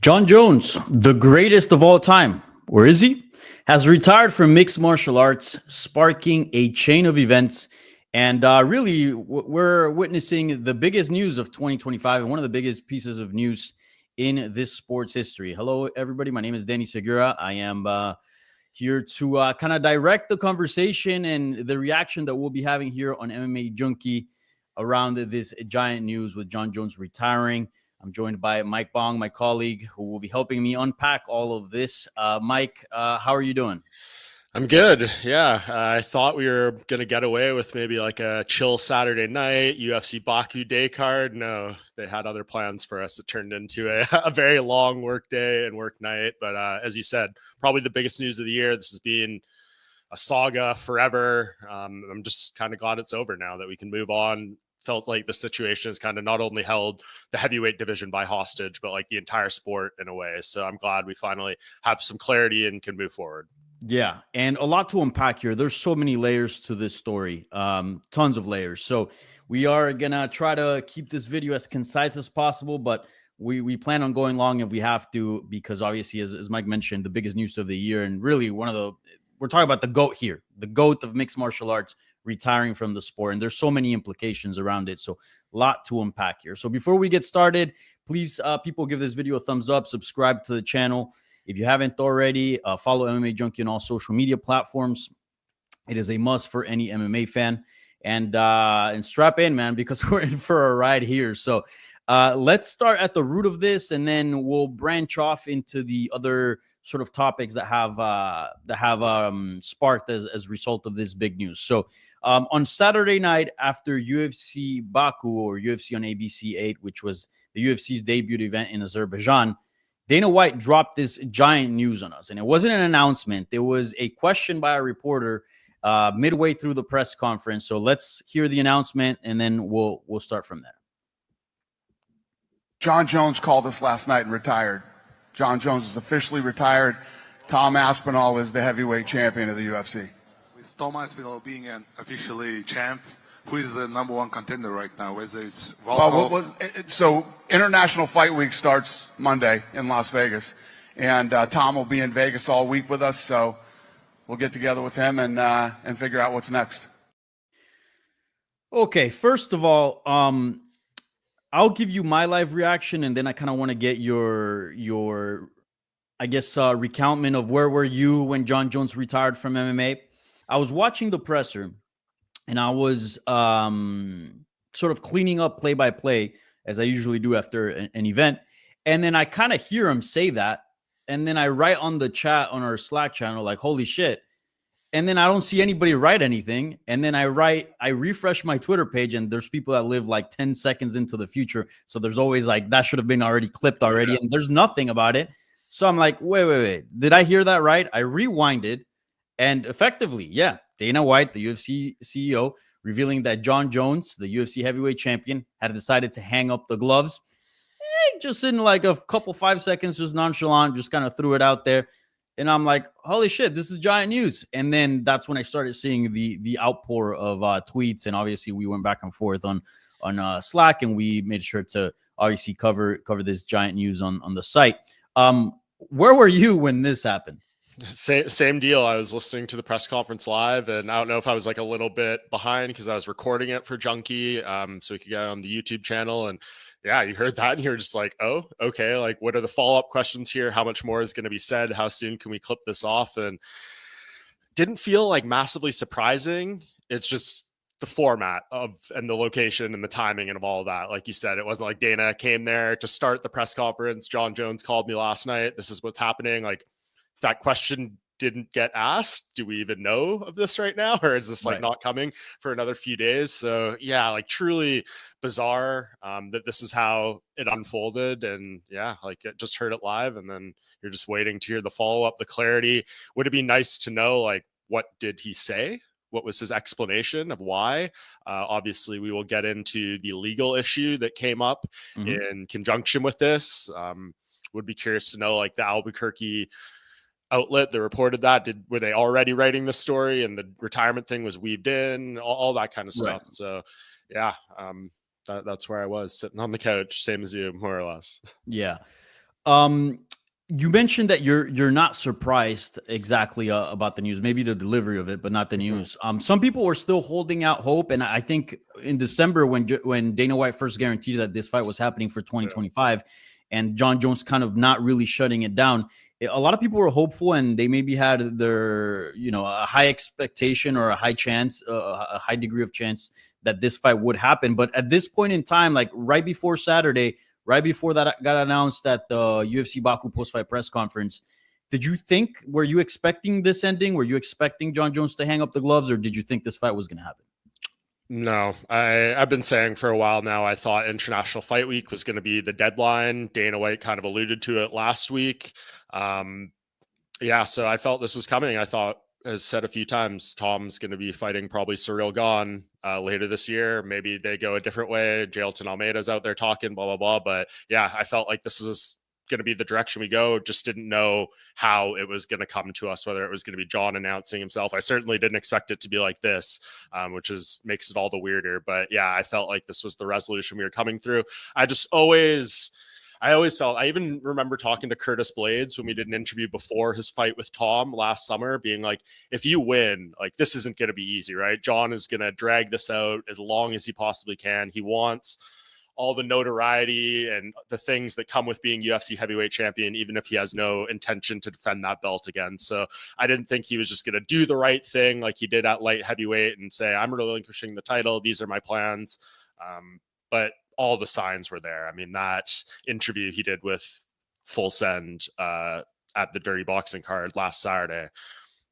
Jon Jones, the greatest of all time, where is he? Has retired from mixed martial arts, sparking a chain of events. And really, we're witnessing the biggest news of 2025 and one of the biggest pieces of news in this sports history. Hello, everybody. My name is Danny Segura. I am here to kind of direct the conversation and the reaction that we'll be having here on MMA Junkie around this giant news with Jon Jones retiring. I'm joined by Mike Bohn, my colleague, who will be helping me unpack all of this. Mike, how are you doing? I'm good. Yeah. I thought we were going to get away with maybe like a chill Saturday night, UFC Baku day card. No, they had other plans for us. It turned into a very long work day and work night. But as you said, probably the biggest news of the year. This has been a saga forever. I'm just kind of glad it's over now, that we can move on. Felt like the situation has kind of not only held the heavyweight division by hostage, but like the entire sport in a way. So I'm glad we finally have some clarity and can move forward. Yeah, and a lot to unpack here. There's so many layers to this story, tons of layers. So we are gonna try to keep this video as concise as possible, but we plan on going long if we have to, because obviously, as Mike mentioned, the biggest news of the year, and really we're talking about the GOAT here, the GOAT of mixed martial arts, retiring from the sport, and there's so many implications around it. So a lot to unpack here. So before we get started, please, people, give this video a thumbs up, subscribe to the channel. If you haven't already, follow MMA Junkie on all social media platforms. It is a must for any MMA fan. And strap in, man, because we're in for a ride here. So let's start at the root of this, and then we'll branch off into the other sort of topics that have sparked as a result of this big news. So on Saturday night, after UFC Baku, or UFC on ABC 8, which was the UFC's debut event in Azerbaijan, Dana White dropped this giant news on us. And it wasn't an announcement. There was a question by a reporter midway through the press conference. So let's hear the announcement, and then we'll start from there. Jon Jones called us last night and retired. Jon Jones is officially retired. Tom Aspinall is the heavyweight champion of the UFC. With Tom Aspinall being an officially champ, who is the number one contender right now? Whether it's so International Fight Week starts Monday in Las Vegas, and Tom will be in Vegas all week with us. So we'll get together with him and figure out what's next. Okay, first of all, I'll give you my live reaction, and then I kind of want to get your I guess recountment of where were you when Jon Jones retired from MMA. I was watching the presser, and I was sort of cleaning up play by play, as I usually do after an event. And then I kind of hear him say that. And then I write on the chat on our Slack channel, like, holy shit. And then I don't see anybody write anything. And then I refresh my Twitter page, and there's people that live like 10 seconds into the future. So there's always like, that should have been already clipped already. Yeah. And there's nothing about it. So I'm like, wait. Did I hear that right? I rewinded, and effectively, yeah, Dana White, the UFC CEO, revealing that Jon Jones, the UFC heavyweight champion, had decided to hang up the gloves. Just in like a couple 5 seconds, just nonchalant, just kind of threw it out there. And I'm like, holy shit, this is giant news. And then that's when I started seeing the outpour of tweets. And obviously we went back and forth on Slack, and we made sure to obviously cover this giant news on the site. Where were you when this happened? Same deal. I was listening to the press conference live, and I don't know if I was like a little bit behind because I was recording it for Junkie, so we could get on the YouTube channel. And yeah, you heard that, and you're just like, oh, okay. Like, what are the follow-up questions here? How much more is going to be said? How soon can we clip this off? And didn't feel like massively surprising. It's just the format and the location and the timing and of all of that. Like you said, it wasn't like Dana came there to start the press conference. Jon Jones called me last night. This is what's happening. Like, if that question didn't get asked, do we even know of this right now? Or is this like not coming for another few days? So yeah, like truly bizarre that this is how it unfolded. And yeah, like it just heard it live, and then you're just waiting to hear the follow-up, the clarity. Would it be nice to know, like, what did he say? What was his explanation of why? Obviously, we will get into the legal issue that came up in conjunction with this. Would be curious to know, like, the Albuquerque outlet that reported that, were they already writing the story and the retirement thing was weaved in, all that kind of stuff. Right. So yeah, that's where I was sitting on the couch, same as you, more or less. Yeah. You mentioned that you're not surprised exactly about the news, maybe the delivery of it, but not the news. Some people were still holding out hope, and I think in December when Dana White first guaranteed that this fight was happening for 2025, and Jon Jones kind of not really shutting it down, a lot of people were hopeful, and they maybe had their a high expectation or a high chance, a high degree of chance that this fight would happen. But at this point in time, like right before Saturday, right before that got announced at the UFC Baku post-fight press conference, were you expecting this ending? Were you expecting Jon Jones to hang up the gloves, or did you think this fight was going to happen? No, I've been saying for a while now, I thought International Fight Week was going to be the deadline. Dana White kind of alluded to it last week. So I felt this was coming. I thought, as said a few times, Tom's going to be fighting probably Cyril Gahn later this year. Maybe they go a different way. Jailton Almeida's out there talking, blah, blah, blah. But yeah, I felt like this was going to be the direction we go. Just didn't know how it was going to come to us, whether it was going to be Jon announcing himself. I certainly didn't expect it to be like this, which makes it all the weirder. But yeah, I felt like this was the resolution we were coming through. I always felt, I even remember talking to Curtis Blades when we did an interview before his fight with Tom last summer, being like, if you win, like, this isn't going to be easy, right? Jon is going to drag this out as long as he possibly can. He wants all the notoriety and the things that come with being UFC heavyweight champion, even if he has no intention to defend that belt again. So I didn't think he was just going to do the right thing like he did at light heavyweight and say, I'm relinquishing the title. These are my plans. But all the signs were there. I mean, that interview he did with Full Send at the Dirty Boxing card last Saturday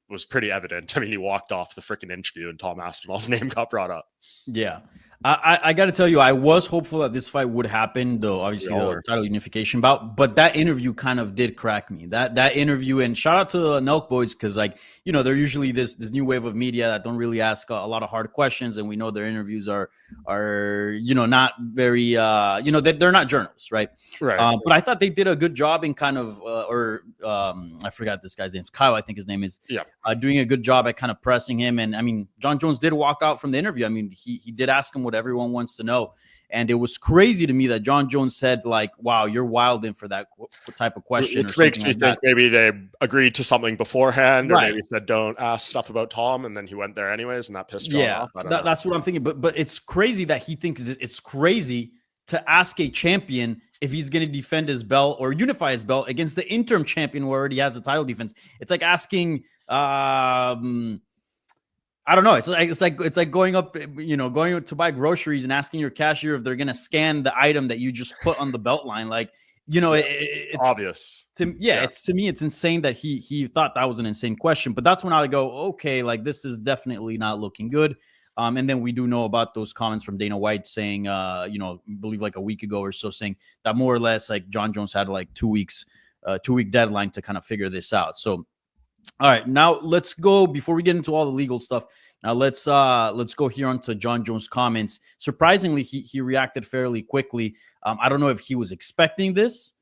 was pretty evident. I mean, he walked off the freaking interview and Tom Aspinall's name got brought up. Yeah. I got to tell you, I was hopeful that this fight would happen, though obviously the title unification bout, but that interview kind of did crack me. That interview, and shout out to the Nelk boys, because they're usually this new wave of media that don't really ask a lot of hard questions, and we know their interviews are not very they're not journalists, right? Right. But I thought they did a good job in kind of I forgot this guy's name, Kyle, I think his name is. Yeah. Doing a good job at kind of pressing him. And I mean, Jon Jones did walk out from the interview. I mean, he did ask him what everyone wants to know. And it was crazy to me that Jon Jones said, like, wow, you're wilding for that type of question. Which makes me think maybe they agreed to something beforehand, or maybe said, don't ask stuff about Tom. And then he went there anyways, and that pissed Jon off. That's what I'm thinking. But it's crazy that he thinks it's crazy to ask a champion if he's going to defend his belt or unify his belt against the interim champion who already has a title defense. It's like asking, I don't know. It's like going up, going to buy groceries and asking your cashier if they're going to scan the item that you just put on the belt line. Like, it's obvious. It's, to me, it's insane that he thought that was an insane question. But that's when I go, okay, like, this is definitely not looking good. And then we do know about those comments from Dana White saying, I believe like a week ago or so, saying that more or less like Jon Jones had like 2 weeks, 2-week deadline to kind of figure this out. So, all right, now let's go, before we get into all the legal stuff. Now let's go here onto Jon Jones' comments. Surprisingly, he reacted fairly quickly. I don't know if he was expecting this,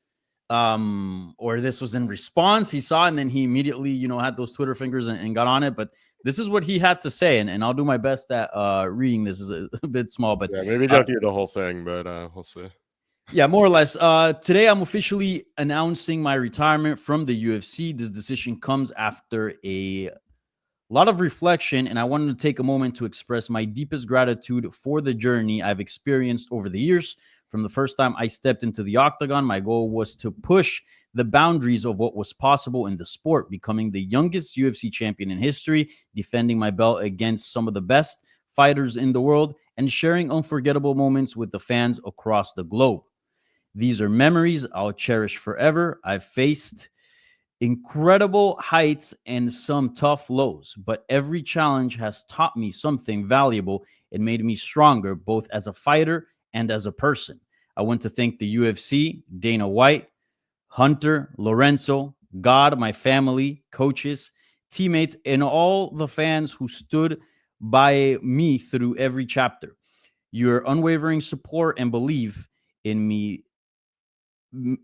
or this was in response. He saw it and then he immediately, had those Twitter fingers and got on it. But this is what he had to say, and I'll do my best at reading this. Is a bit small, but yeah, maybe don't do the whole thing, but we'll see. Yeah, more or less. Today, I'm officially announcing my retirement from the UFC. This decision comes after a lot of reflection, and I wanted to take a moment to express my deepest gratitude for the journey I've experienced over the years. From the first time I stepped into the octagon, my goal was to push the boundaries of what was possible in the sport, becoming the youngest UFC champion in history, defending my belt against some of the best fighters in the world, and sharing unforgettable moments with the fans across the globe. These are memories I'll cherish forever. I've faced incredible heights and some tough lows, but every challenge has taught me something valuable and made me stronger, both as a fighter and as a person. I want to thank the UFC, Dana White, Hunter, Lorenzo, God, my family, coaches, teammates, and all the fans who stood by me through every chapter. Your unwavering support and belief in me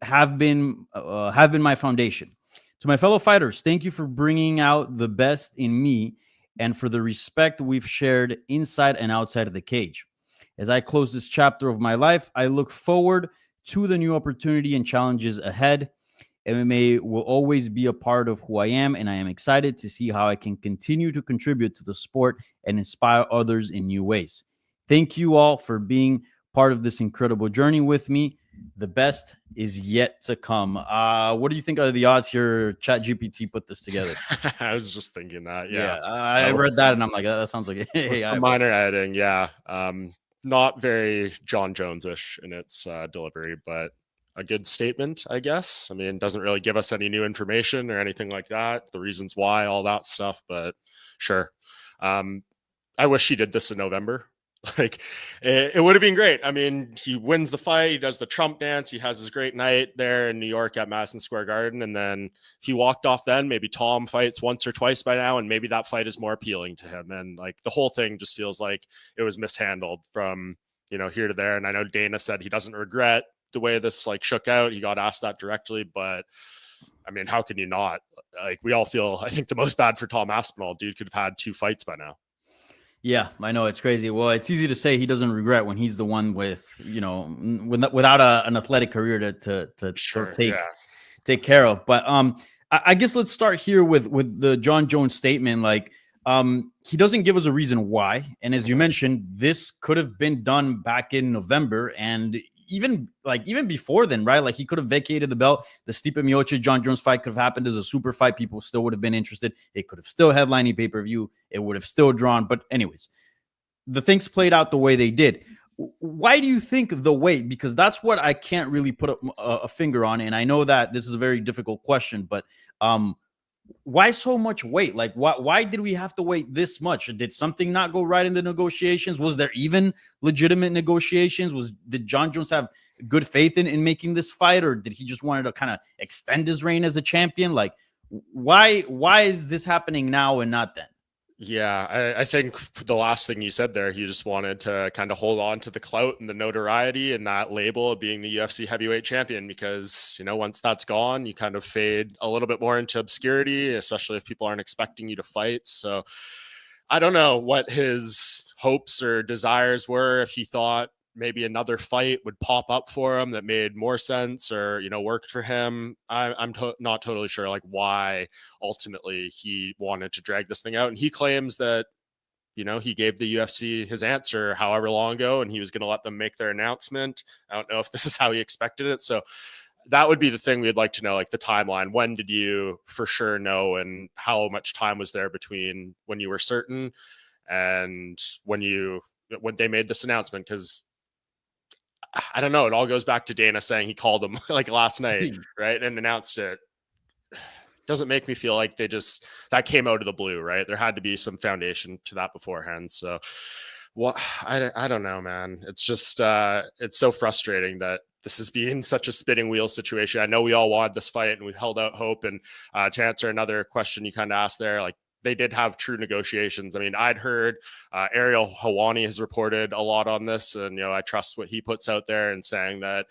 have been my foundation. To my fellow fighters, thank you for bringing out the best in me and for the respect we've shared inside and outside of the cage. As I close this chapter of my life, I look forward to the new opportunity and challenges ahead. MMA will always be a part of who I am, and I am excited to see how I can continue to contribute to the sport and inspire others in new ways. Thank you all for being part of this incredible journey with me. The best is yet to come. What do you think are the odds here? ChatGPT put this together. I was just thinking that. Yeah. I read that and I'm like, that sounds like a minor editing. Yeah. Not very Jon Jones-ish in its delivery, but a good statement, I guess. I mean, it doesn't really give us any new information or anything like that, the reasons why, all that stuff, but sure. I wish he did this in November. Like, it would have been great. I mean, he wins the fight, he does the Trump dance, he has his great night there in New York at Madison Square Garden, and then if he walked off then, maybe Tom fights once or twice by now, and maybe that fight is more appealing to him. And like, the whole thing just feels like it was mishandled from, you know, here to there. And I know Dana said he doesn't regret the way this like shook out. He got asked that directly, but I mean, how can you not? Like, we all feel, I think, the most bad for Tom Aspinall. Dude could have had 2 fights by now. Yeah, I know, it's crazy. Well, it's easy to say he doesn't regret when he's the one with, you know, without an athletic career to Sure, take care of. But I guess let's start here with the Jon Jones statement. Like, he doesn't give us a reason why, and as you mentioned, this could have been done back in November, and even before then, right? Like, he could have vacated the belt. The Stipe Miocic Jon Jones fight could have happened as a super fight. People still would have been interested. It could have still headlining pay-per-view. It would have still drawn. But anyways, the things played out the way they did. Why do you think the wait? Because that's what I can't really put a finger on. And I know that this is a very difficult question, but why so much wait? Like, why did we have to wait this much? Did something not go right in the negotiations? Was there even legitimate negotiations? Did Jon Jones have good faith in making this fight, or did he just wanted to kind of extend his reign as a champion? Like, why is this happening now and not then? Yeah, I think the last thing you said there, he just wanted to kind of hold on to the clout and the notoriety and that label of being the UFC heavyweight champion, because, you know, once that's gone, you kind of fade a little bit more into obscurity, especially if people aren't expecting you to fight. So I don't know what his hopes or desires were, if he thought maybe another fight would pop up for him that made more sense or, you know, worked for him. I'm not totally sure, like, why ultimately he wanted to drag this thing out. And he claims that, you know, he gave the UFC his answer however long ago, and he was going to let them make their announcement. I don't know if this is how he expected it. So that would be the thing we'd like to know, like the timeline. When did you for sure know, and how much time was there between when you were certain and when they made this announcement? Because I don't know. It all goes back to Dana saying he called him like last night, right, and announced it. Doesn't make me feel like that came out of the blue, right? There had to be some foundation to that beforehand. So, I don't know, man. It's just it's so frustrating that this is being such a spinning wheel situation. I know we all wanted this fight and we held out hope. And to answer another question you kind of asked there, like, they did have true negotiations. I mean, I'd heard Ariel Helwani has reported a lot on this, and, you know, I trust what he puts out there, and saying that,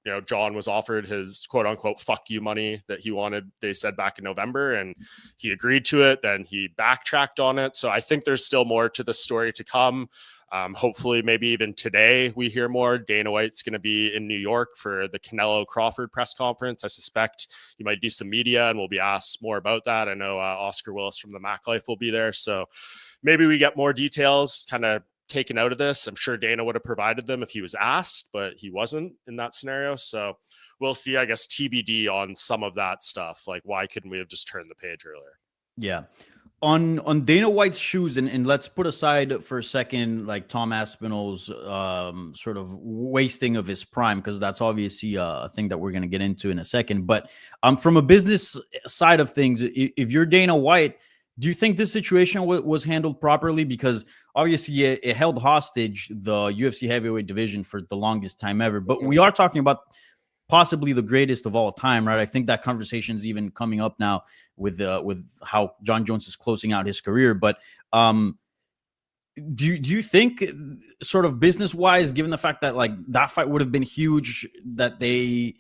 you know, Jon was offered his quote unquote fuck you money that he wanted, they said, back in November, and he agreed to it. Then he backtracked on it. So I think there's still more to the story to come. Hopefully, maybe even today we hear more. Dana White's going to be in New York for the Canelo Crawford press conference. I suspect he might do some media, and we'll be asked more about that. I know Oscar Willis from the Mac Life will be there. So maybe we get more details kind of taken out of this. I'm sure Dana would have provided them if he was asked, but he wasn't in that scenario. So we'll see, I guess, TBD on some of that stuff. Like, why couldn't we have just turned the page earlier? Yeah. On Dana White's shoes, and let's put aside for a second, like, Tom Aspinall's sort of wasting of his prime, because that's obviously a thing that we're going to get into in a second. But from a business side of things, if you're Dana White, do you think this situation was handled properly? Because obviously it held hostage the UFC heavyweight division for the longest time ever. But we are talking about possibly the greatest of all time, right? I think that conversation is even coming up now with how Jon Jones is closing out his career. But do you think, sort of business wise, given the fact that, like, that fight would have been huge, that they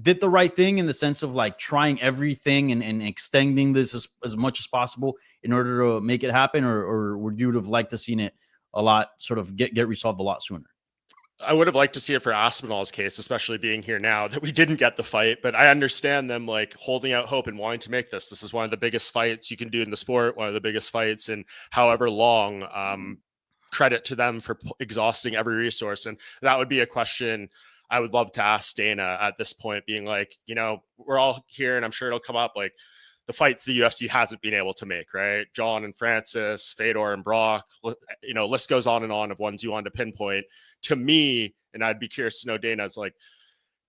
did the right thing in the sense of, like, trying everything and extending this as much as possible in order to make it happen, or would you have liked to seen it a lot, sort of get resolved a lot sooner? I would have liked to see it for Aspinall's case, especially being here now that we didn't get the fight. But I understand them like holding out hope and wanting to make this. This is one of the biggest fights you can do in the sport, one of the biggest fights in however long. Credit to them for exhausting every resource. And that would be a question I would love to ask Dana at this point, being like, you know, we're all here and I'm sure it'll come up, like the fights the UFC hasn't been able to make, right? Jon and Francis, Fedor and Brock, you know, list goes on and on of ones you want to pinpoint. To me, and I'd be curious to know Dana's like,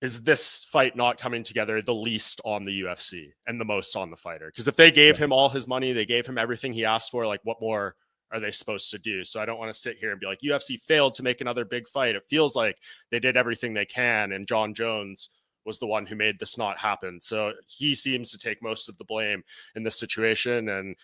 is this fight not coming together the least on the UFC and the most on the fighter? Because if they gave him all his money, they gave him everything he asked for, like what more are they supposed to do? So I don't want to sit here and be like, UFC failed to make another big fight. It feels like they did everything they can, and Jon Jones was the one who made this not happen. So he seems to take most of the blame in this situation. And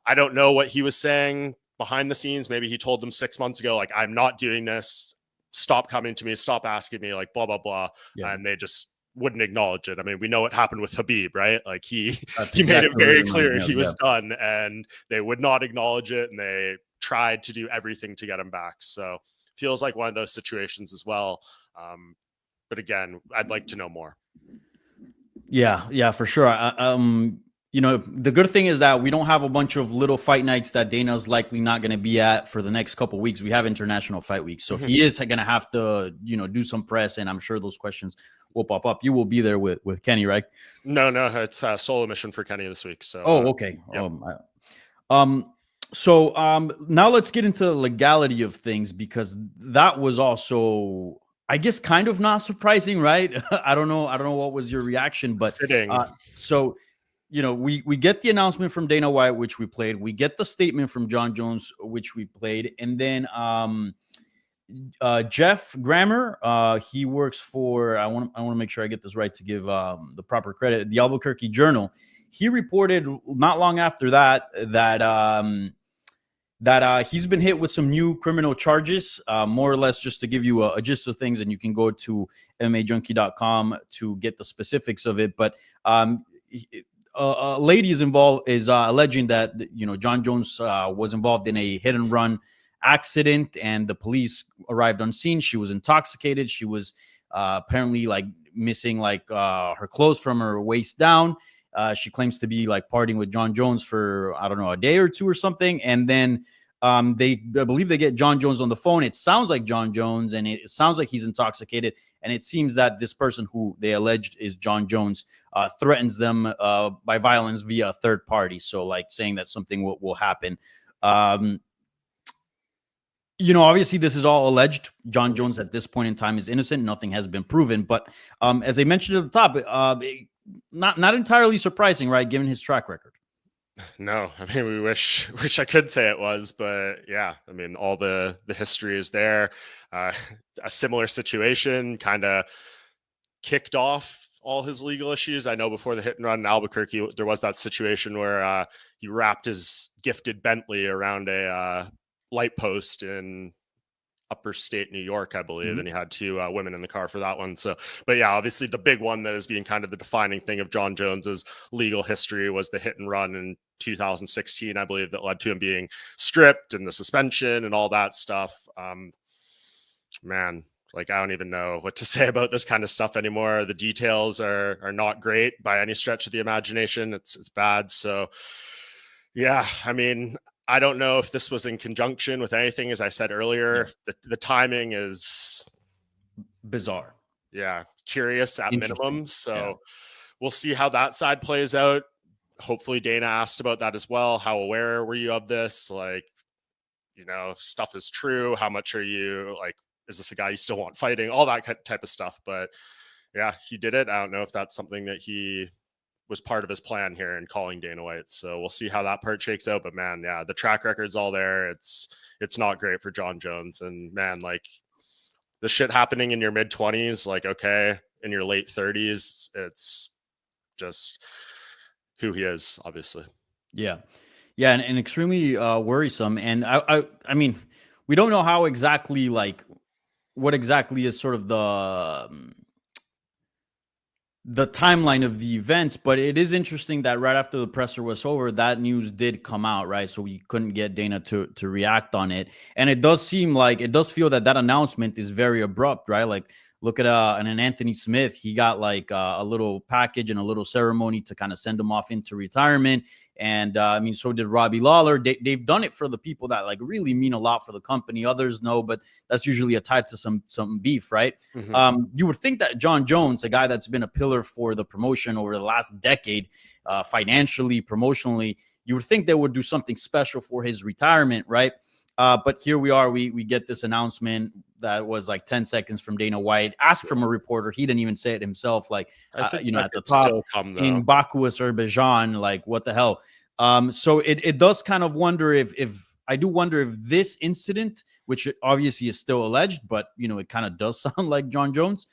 I don't know what he was saying behind the scenes. Maybe he told them 6 months ago, like, I'm not doing this. Stop coming to me. Stop asking me, like, blah, blah, blah. Yeah. And they just wouldn't acknowledge it. I mean, we know what happened with Habib, right? Like he made it very clear he was done, and they would not acknowledge it. And they tried to do everything to get him back. So feels like one of those situations as well. But again, I'd like to know more. Yeah, for sure. You know, the good thing is that we don't have a bunch of little fight nights that Dana's likely not going to be at for the next couple of weeks. We have International Fight Week. So he is going to have to, you know, do some press, and I'm sure those questions will pop up. You will be there with Kenny, right? No, it's a solo mission for Kenny this week. So, okay. Yep. Now let's get into the legality of things, because that was also, I guess, kind of not surprising, right? I don't know what was your reaction, but so, you know, we get the announcement from Dana White, which we played. We get the statement from Jon Jones, which we played, and then Jeff Grammer, he works for, I want to make sure I get this right to give the proper credit, the Albuquerque Journal. He reported not long after that he's been hit with some new criminal charges, more or less, just to give you a gist of things, and you can go to MMAJunkie.com to get the specifics of it. But a lady is alleging that, you know, Jon Jones was involved in a hit and run accident, and the police arrived on scene. She was intoxicated. She was apparently like missing like her clothes from her waist down. She claims to be like partying with Jon Jones for, I don't know, a day or two or something. And then I believe they get Jon Jones on the phone. It sounds like Jon Jones, and it sounds like he's intoxicated. And it seems that this person who they alleged is Jon Jones threatens them by violence via a third party. So like saying that something will happen. You know, obviously this is all alleged. Jon Jones at this point in time is innocent. Nothing has been proven. But as I mentioned at the top, not entirely surprising, right, given his track record. No, I mean, we wish I could say it was, but yeah, I mean, all the history is there. A similar situation kind of kicked off all his legal issues. I know before the hit and run in Albuquerque, there was that situation where he wrapped his gifted Bentley around a light post in upper state New York, I believe, and he had two women in the car for that one. So, but yeah, obviously the big one that is being kind of the defining thing of Jon Jones's legal history was the hit and run in 2016, I believe, that led to him being stripped and the suspension and all that stuff. Man, like, I don't even know what to say about this kind of stuff anymore. The details are not great by any stretch of the imagination. It's bad. So yeah, I mean, I don't know if this was in conjunction with anything. As I said earlier, the timing is bizarre. Yeah, curious at minimum. So we'll see how that side plays out. Hopefully Dana asked about that as well. How aware were you of this? Like, you know, if stuff is true, how much are you, like, is this a guy you still want fighting? All that type of stuff. But yeah, he did it. I don't know if that's something that he was part of his plan here in calling Dana White. So we'll see how that part shakes out. But man, yeah, the track record's all there. It's not great for Jon Jones. And man, like, the shit happening in your mid-20s, like, okay, in your late 30s, it's just who he is, obviously. Yeah, and extremely worrisome. And I mean, we don't know how exactly, like, what exactly is sort of the the timeline of the events, but it is interesting that right after the presser was over, that news did come out, right? So we couldn't get Dana to react on it, and it does seem like it does feel that that announcement is very abrupt, right? Like look at an Anthony Smith, he got like a little package and a little ceremony to kind of send him off into retirement, and I mean, so did Robbie Lawler. They've done it for the people that like really mean a lot for the company. Others know, but that's usually tied to some beef, right? You would think that Jon Jones, a guy that's been a pillar for the promotion over the last decade, financially, promotionally, you would think they would do something special for his retirement, right? But here we are. We get this announcement that was like 10 seconds from Dana White, asked from a reporter. He didn't even say it himself. Like, you know, at the top in Baku, Azerbaijan, like what the hell? So it does kind of wonder if I do wonder if this incident, which obviously is still alleged, but you know, it kind of does sound like Jon Jones.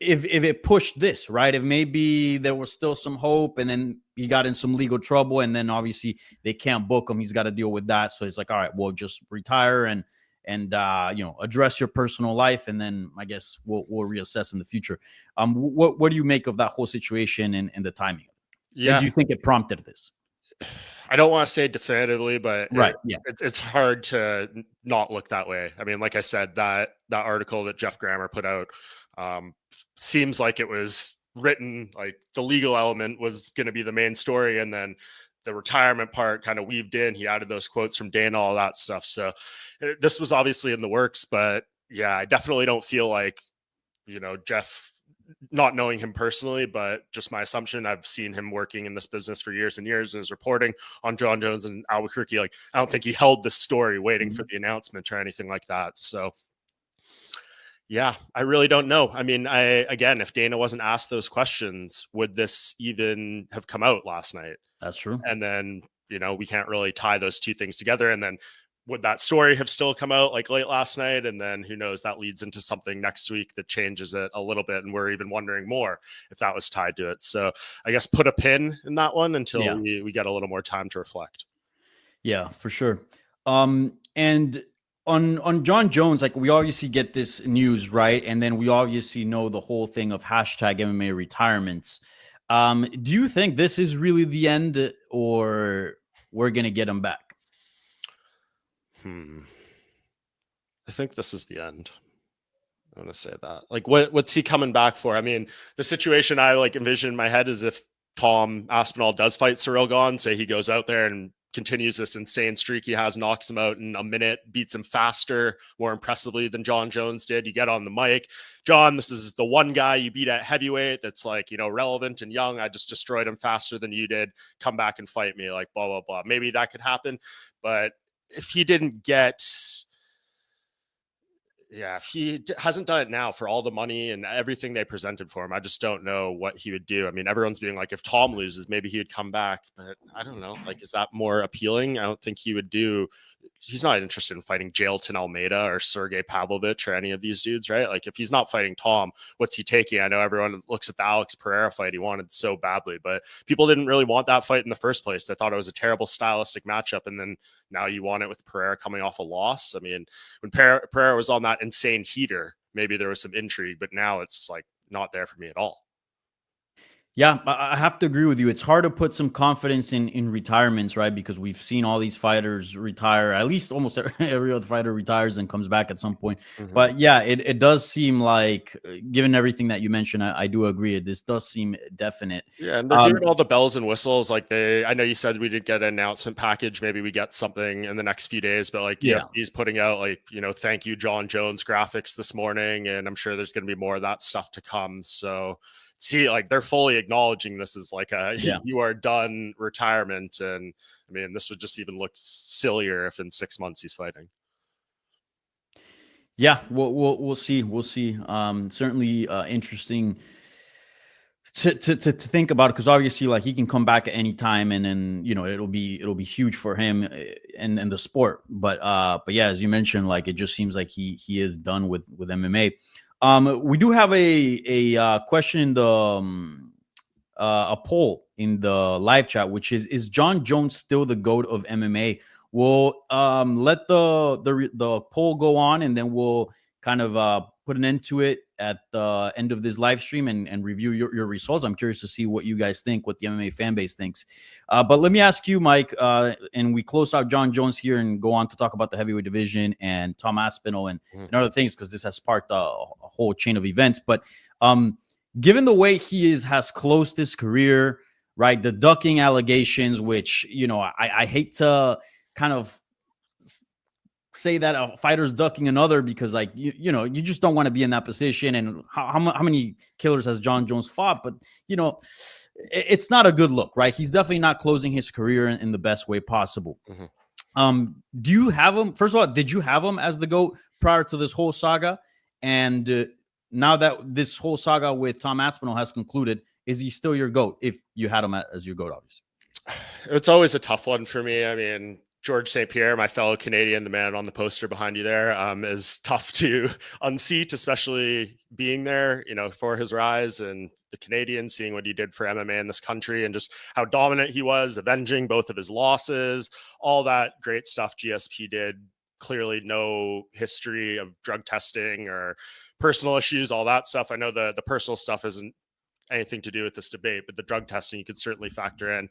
If it pushed this, right? If maybe there was still some hope, and then he got in some legal trouble, and then obviously they can't book him. He's got to deal with that. So he's like, all right, well, just retire and you know, address your personal life, and then I guess we'll reassess in the future. What do you make of that whole situation and the timing? Yeah, do you think it prompted this? I don't want to say definitively, but yeah, it's hard to not look that way. I mean, like I said, that article that Jeff Grammer put out seems like it was written like the legal element was going to be the main story, and then the retirement part kind of weaved in. He added those quotes from Dana, all that stuff. So this was obviously in the works, but yeah, I definitely don't feel like, you know, Jeff, not knowing him personally, but just my assumption, I've seen him working in this business for years and years, and his reporting on Jon Jones and Albuquerque. Like, I don't think he held this story waiting for the announcement or anything like that. So yeah, I really don't know. I mean, again, if Dana wasn't asked those questions, would this even have come out last night? That's true. And then, you know, we can't really tie those two things together. And then would that story have still come out like late last night? And then who knows, that leads into something next week that changes it a little bit. And we're even wondering more if that was tied to it. So I guess put a pin in that one until we get a little more time to reflect. Yeah, for sure. And on Jon Jones, like we obviously get this news, right? And then we obviously know the whole thing of hashtag MMA retirements. Do you think this is really the end, or we're going to get him back? I think this is the end. I'm going to say that. Like, what's he coming back for? I mean, the situation I like envision in my head is if Tom Aspinall does fight Cyril Gane, say he goes out there and continues this insane streak he has, knocks him out in a minute, beats him faster, more impressively than Jon Jones did. You get on the mic, Jon, this is the one guy you beat at heavyweight that's like, you know, relevant and young. I just destroyed him faster than you did. Come back and fight me, like blah, blah, blah. Maybe that could happen. But if he didn't get... Yeah, if he hasn't done it now for all the money and everything they presented for him, I just don't know what he would do. I mean, everyone's being like, if Tom loses, maybe he would come back. But I don't know. Like, is that more appealing? I don't think he would do. He's not interested in fighting Jailton Almeida or Sergey Pavlovich or any of these dudes, right? Like, if he's not fighting Tom, what's he taking? I know everyone looks at the Alex Pereira fight he wanted so badly, but people didn't really want that fight in the first place. They thought it was a terrible stylistic matchup. And then now you want it with Pereira coming off a loss. I mean, when Pereira was on that insane heater, maybe there was some intrigue, but now it's like not there for me at all. Yeah, I have to agree with you. It's hard to put some confidence in retirements, right? Because we've seen all these fighters retire. At least almost every other fighter retires and comes back at some point. But yeah, it does seem like, given everything that you mentioned, I do agree. This does seem definite. Yeah, and they're doing all the bells and whistles. Like I know you said we didn't get an announcement package. Maybe we get something in the next few days. But like, yeah, he's putting out like, you know, thank you, Jon Jones graphics this morning, and I'm sure there's going to be more of that stuff to come. So. See, like they're fully acknowledging this is like you are done retirement. And I mean, this would just even look sillier if in 6 months he's fighting. Yeah, we'll see. We'll see. Certainly interesting to think about it, because obviously like he can come back at any time, and then, you know, it'll be huge for him and the sport. But yeah, as you mentioned, like it just seems like he is done with MMA. We do have a question in the a poll in the live chat, which is Jon Jones still the GOAT of MMA? We'll let the poll go on, and then we'll kind of put an end to it at the end of this live stream and review your results. I'm curious to see what you guys think, what the MMA fan base thinks. But let me ask you, Mike, and we close out Jon Jones here and go on to talk about the heavyweight division and Tom Aspinall and other things, because this has sparked a whole chain of events. But given the way he has closed his career, right, the ducking allegations, which, you know, I hate to kind of say that a fighter's ducking another, because like you know, you just don't want to be in that position. And how many killers has Jon Jones fought? But you know, it's not a good look, right? He's definitely not closing his career in the best way possible. Do you have him, first of all, did you have him as the GOAT prior to this whole saga? And now that this whole saga with Tom Aspinall has concluded, is he still your GOAT if you had him as your GOAT? Obviously, it's always a tough one for me. I mean, George St. Pierre, my fellow Canadian, the man on the poster behind you there, is tough to unseat, especially being there, you know, for his rise, and the Canadian, seeing what he did for MMA in this country and just how dominant he was, avenging both of his losses, all that great stuff GSP did. Clearly no history of drug testing or personal issues, all that stuff. I know the personal stuff isn't anything to do with this debate, but the drug testing you could certainly factor in.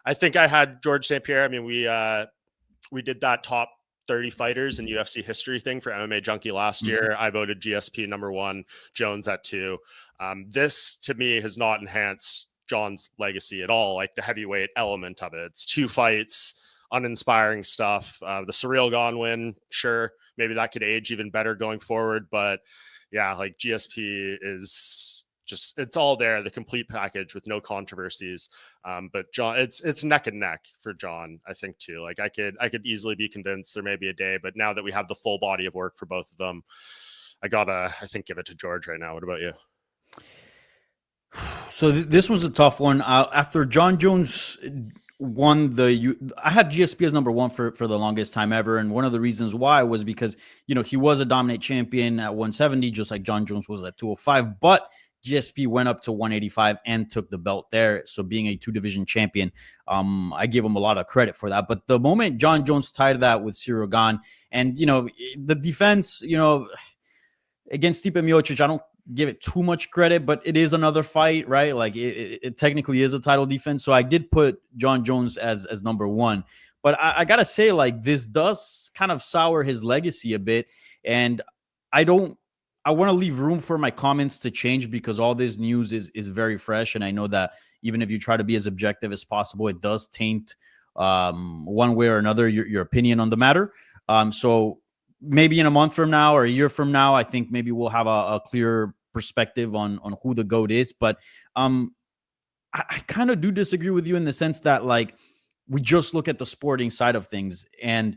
I think I had George St. Pierre. I mean, we did that top 30 fighters in UFC history thing for MMA Junkie last year. I voted GSP number 1, Jones at 2. This to me has not enhanced Jon's legacy at all, like the heavyweight element of it. It's 2 fights, uninspiring stuff. The Surreal Gone win, sure, maybe that could age even better going forward. But yeah, like GSP is just, it's all there, the complete package with no controversies. But Jon, it's neck and neck for Jon, I think too. Like I could easily be convinced there may be a day, but now that we have the full body of work for both of them, I think give it to George right now. What about you? So this was a tough one. After Jon Jones won I had GSP as number 1 for the longest time ever. And one of the reasons why was because, you know, he was a dominant champion at 170, just like Jon Jones was at 205, but GSP went up to 185 and took the belt there. So being a 2-division champion, I give him a lot of credit for that. But the moment Jon Jones tied that with Cyril Gane, and, you know, the defense, you know, against Stipe Miocic, I don't give it too much credit, but it is another fight, right? Like it technically is a title defense. So I did put Jon Jones as number 1. But I got to say, like, this does kind of sour his legacy a bit. And I want to leave room for my comments to change, because all this news is very fresh. And I know that even if you try to be as objective as possible, it does taint one way or another your opinion on the matter. So maybe in a month from now or a year from now, I think maybe we'll have a clear perspective on who the GOAT is. But I kind of do disagree with you in the sense that, like, we just look at the sporting side of things, and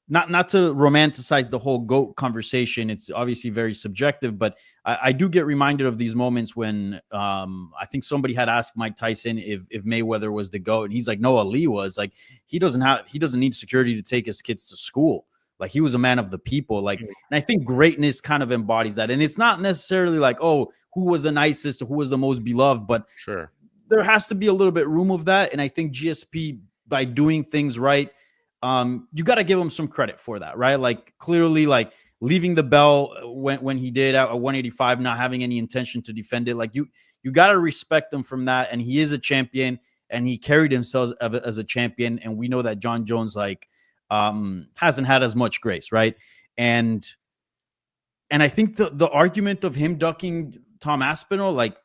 not to romanticize the whole GOAT conversation. It's obviously very subjective, but I do get reminded of these moments when I think somebody had asked Mike Tyson if Mayweather was the GOAT, and he's like, no, Ali was. Like, he doesn't need security to take his kids to school. Like, he was a man of the people. Like, and I think greatness kind of embodies that. And it's not necessarily like, oh, who was the nicest or who was the most beloved, but sure, there has to be a little bit room of that. And I think GSP, by doing things right, you got to give him some credit for that, right? Like, clearly, like, leaving the belt when he did at 185, not having any intention to defend it. Like, you got to respect him from that. And he is a champion, and he carried himself as a champion. And we know that Jon Jones, like, hasn't had as much grace, right? And I think the argument of him ducking Tom Aspinall, like,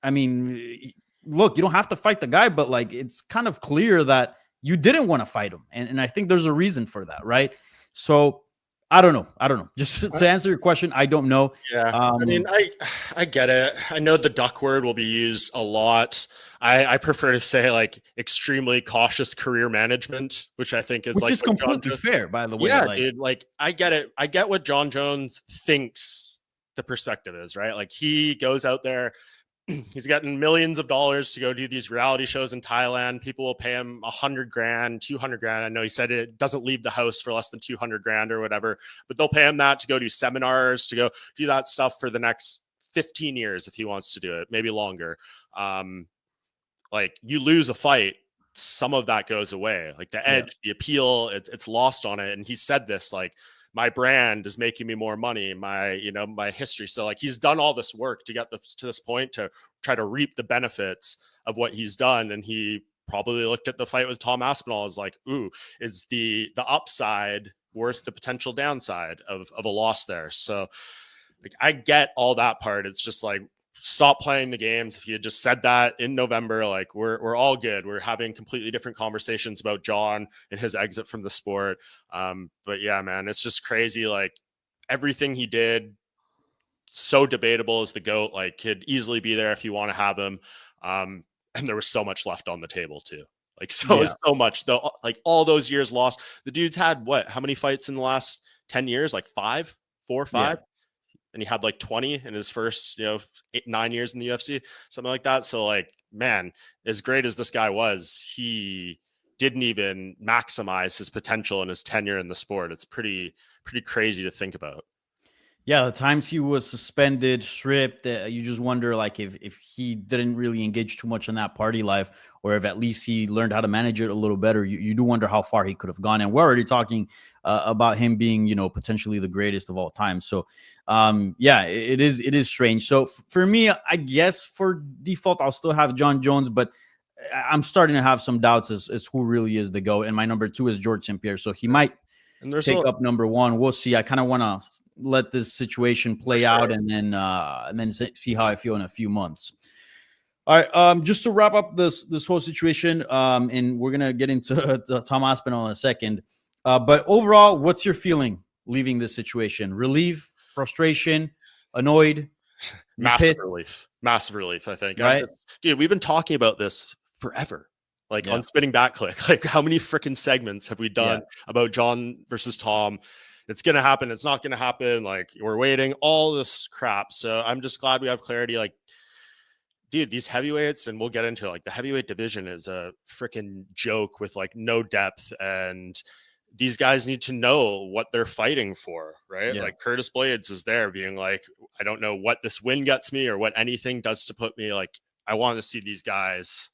I mean, look, you don't have to fight the guy, but like, it's kind of clear that you didn't want to fight him. And I think there's a reason for that, right? So I don't know. Just to answer your question, I don't know. Yeah. I mean, I get it. I know the duck word will be used a lot. I prefer to say, like, extremely cautious career management, which I think is like completely fair, by the way. Yeah, dude, like, I get it. I get what Jon Jones thinks the perspective is, right? Like, he goes out there, he's gotten millions of dollars to go do these reality shows in Thailand. People will pay him $100,000, $200,000. I know he said it doesn't leave the house for less than $200,000 or whatever, but they'll pay him that to go do seminars, to go do that stuff for the next 15 years if he wants to do it, maybe longer. Like, you lose a fight, some of that goes away. Like, the edge, the appeal, it's lost on it. And he said this, like, my brand is making me more money, my history. So like he's done all this work to get to this point to try to reap the benefits of what he's done. And he probably looked at the fight with Tom Aspinall as like, ooh, is the upside worth the potential downside of a loss there? So like I get all that part. It's just like, stop playing the games. If you had just said that in November, like we're all good. We're having completely different conversations about Jon and his exit from the sport. But yeah, man, it's just crazy. Like everything he did, so debatable as the GOAT, like could easily be there if you want to have him. And there was so much left on the table too. Like so much though. Like all those years lost. The dude's had how many fights in the last 10 years? Like 4 or 5. Yeah. And he had like 20 in his first, 8-9 years in the UFC, something like that. So like, man, as great as this guy was, he didn't even maximize his potential and his tenure in the sport. It's pretty crazy to think about. Yeah, the times he was suspended, stripped, you just wonder like if he didn't really engage too much in that party life, or if at least he learned how to manage it a little better. You do wonder how far he could have gone. And we're already talking about him being, potentially the greatest of all time. So, yeah, it is strange. So for me, I guess for default, I'll still have Jon Jones, but I'm starting to have some doubts as who really is the GOAT. And my number 2 is George St. Pierre. So he might take up number 1. We'll see. I kind of want to let this situation play out and then see how I feel in a few months. All right. Just to wrap up this whole situation, and we're gonna get into Tom Aspinall in a second. But overall, what's your feeling leaving this situation? Relief, frustration, annoyed, massive relief. I think. Right, dude. We've been talking about this forever. Like on Spinning Back Click, like how many freaking segments have we done about Jon versus Tom? It's going to happen. It's not going to happen. Like we're waiting, all this crap. So I'm just glad we have clarity. Like, dude, these heavyweights, and we'll get into it, like the heavyweight division is a freaking joke with like no depth. And these guys need to know what they're fighting for, right? Like Curtis Blades is there being like, I don't know what this win gets me or what anything does to put me. Like, I want to see these guys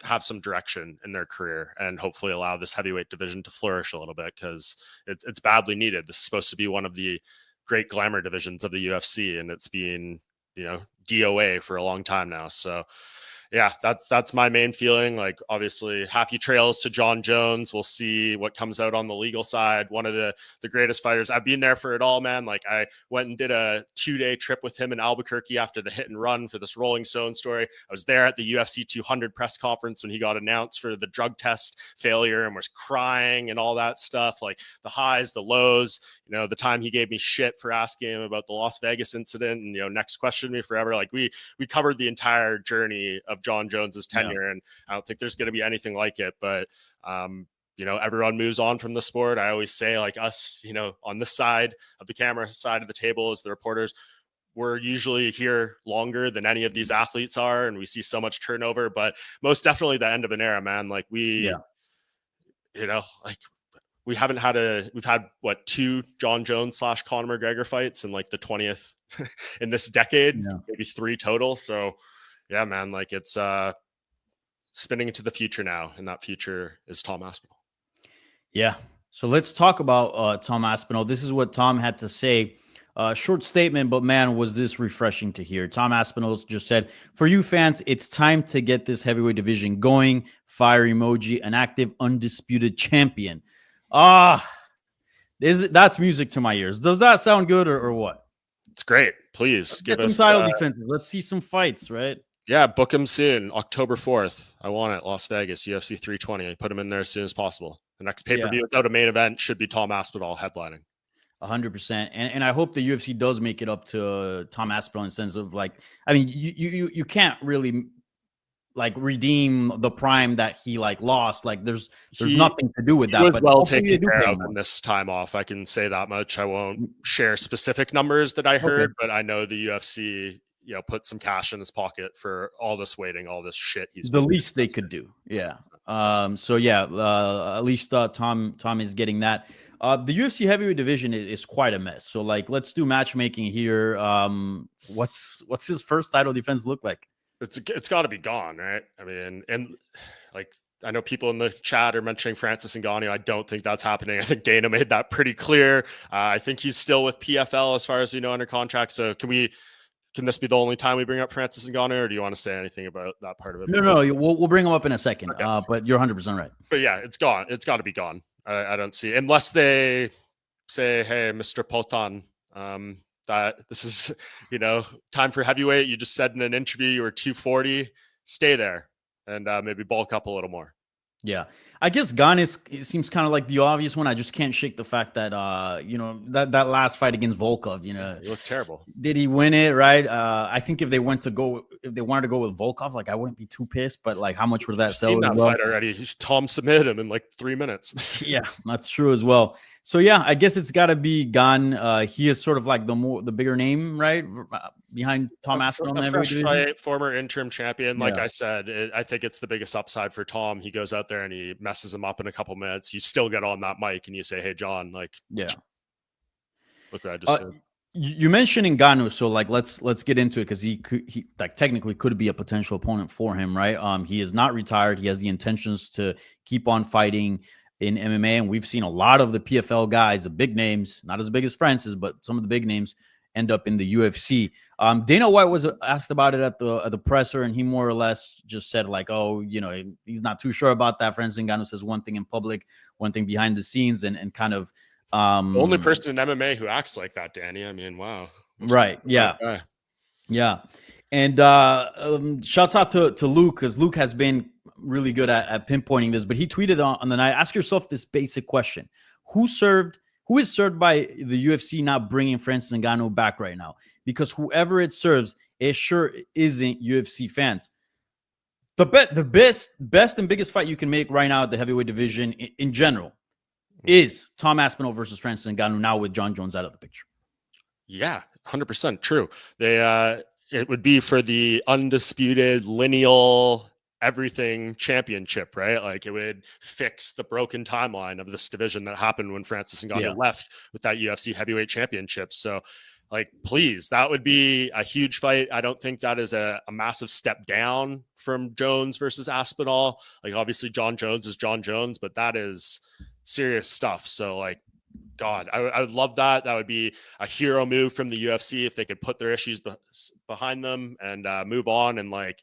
have some direction in their career and hopefully allow this heavyweight division to flourish a little bit, because it's badly needed. This is supposed to be one of the great glamour divisions of the UFC, and it's been, DOA for a long time now. So yeah, that's my main feeling. Like obviously happy trails to Jon Jones. We'll see what comes out on the legal side. One of the greatest fighters. I've been there for it all, man. Like I went and did a 2-day trip with him in Albuquerque after the hit and run for this Rolling Stone story. I was there at the UFC 200 press conference when he got announced for the drug test failure and was crying and all that stuff. Like the highs, the lows, the time he gave me shit for asking him about the Las Vegas incident and, next questioned me forever. Like we covered the entire journey of Jon Jones's tenure, and I don't think there's going to be anything like it. But everyone moves on from the sport. I always say, like us, on this side of the camera side of the table as the reporters, we're usually here longer than any of these athletes are, and we see so much turnover. But most definitely the end of an era, man. Like we haven't had we've had 2 Jon Jones / Conor McGregor fights in like the 20th in this decade, maybe 3 total. So yeah, man, like it's spinning into the future now, and that future is Tom Aspinall. Yeah. So let's talk about Tom Aspinall. This is what Tom had to say. Short statement, but man, was this refreshing to hear. Tom Aspinall just said, "For you fans, it's time to get this heavyweight division going. Fire emoji, an active, undisputed champion." That's music to my ears. Does that sound good or what? It's great. Please Let's give us some title defenses. Let's see some fights, right? Yeah, book him soon. October 4th. I want it. Las Vegas, UFC 320. Put him in there as soon as possible. The next pay-per-view without a main event should be Tom Aspinall headlining. 100%. And I hope the UFC does make it up to Tom Aspinall in the sense of like, I mean, you can't really like redeem the prime that he like lost. Like there's nothing to do with that. He was but well taken care of on this time off. I can say that much. I won't share specific numbers that I heard, but I know the UFC, put some cash in his pocket for all this waiting, all this shit. He's the least they could do. Yeah. So yeah, at least Tom is getting that. The UFC heavyweight division is quite a mess. So like, let's do matchmaking here. What's his first title defense look like? it's got to be gone, right? I mean, and like I know people in the chat are mentioning Francis Ngannou. I don't think that's happening. I think Dana made that pretty clear. I think he's still with PFL as far as we know under contract. So can this be the only time we bring up Francis Ngannou, or do you want to say anything about that part of it? No, we'll bring him up in a second. Okay. But you're 100% right. But yeah, it's gone. It's got to be gone. I don't see, unless they say, "Hey, Mr. Potan, that this is, time for heavyweight. You just said in an interview you were 240. Stay there and maybe bulk up a little more." Yeah, I guess Ghana seems kind of like the obvious one. I just can't shake the fact that that last fight against Volkov, he looked terrible. Did he win it? Right. I think if they wanted to go with Volkov, like I wouldn't be too pissed. But like, how much would that sell? Seen that fight already. Tom submitted him in like 3 minutes. Yeah, that's true as well. So yeah, I guess it's got to be Gon. He is sort of like the bigger name, right, behind Tom Aspinall. Fresh fight, former interim champion. Like I said, I think it's the biggest upside for Tom. He goes out there and he messes him up in a couple minutes. You still get on that mic and you say, "Hey, John, like, yeah, look what I just said." You mentioned Ngannou, so like let's get into it because he like technically could be a potential opponent for him, right? He is not retired. He has the intentions to keep on fighting in MMA, and we've seen a lot of the PFL guys, the big names, not as big as Francis, but some of the big names end up in the UFC. Dana White was asked about it at the presser, and he more or less just said like, "Oh, he's not too sure about that." Francis Ngannou says one thing in public, one thing behind the scenes, and kind of the only person in MMA who acts like that, Danny. I mean, wow. Right? Yeah, yeah. And shouts out to Luke, because Luke has been really good at pinpointing this, but he tweeted on the night, ask yourself this basic question: who is served by the UFC not bringing Francis Ngannou back right now? Because whoever it serves, it sure isn't UFC fans. The best and biggest fight you can make right now at the heavyweight division in general is Tom Aspinall versus Francis Ngannou, now with Jon Jones out of the picture. Yeah, 100% true. It would be for the undisputed lineal everything championship, right? Like it would fix the broken timeline of this division that happened when Francis Ngannou left with that UFC heavyweight championship. So like, please, that would be a huge fight. I don't think that is a massive step down from Jones versus Aspinall. Like obviously Jon Jones is Jon Jones, but that is serious stuff. So like, God, I would love that. That would be a hero move from the UFC if they could put their issues behind them and move on. And like,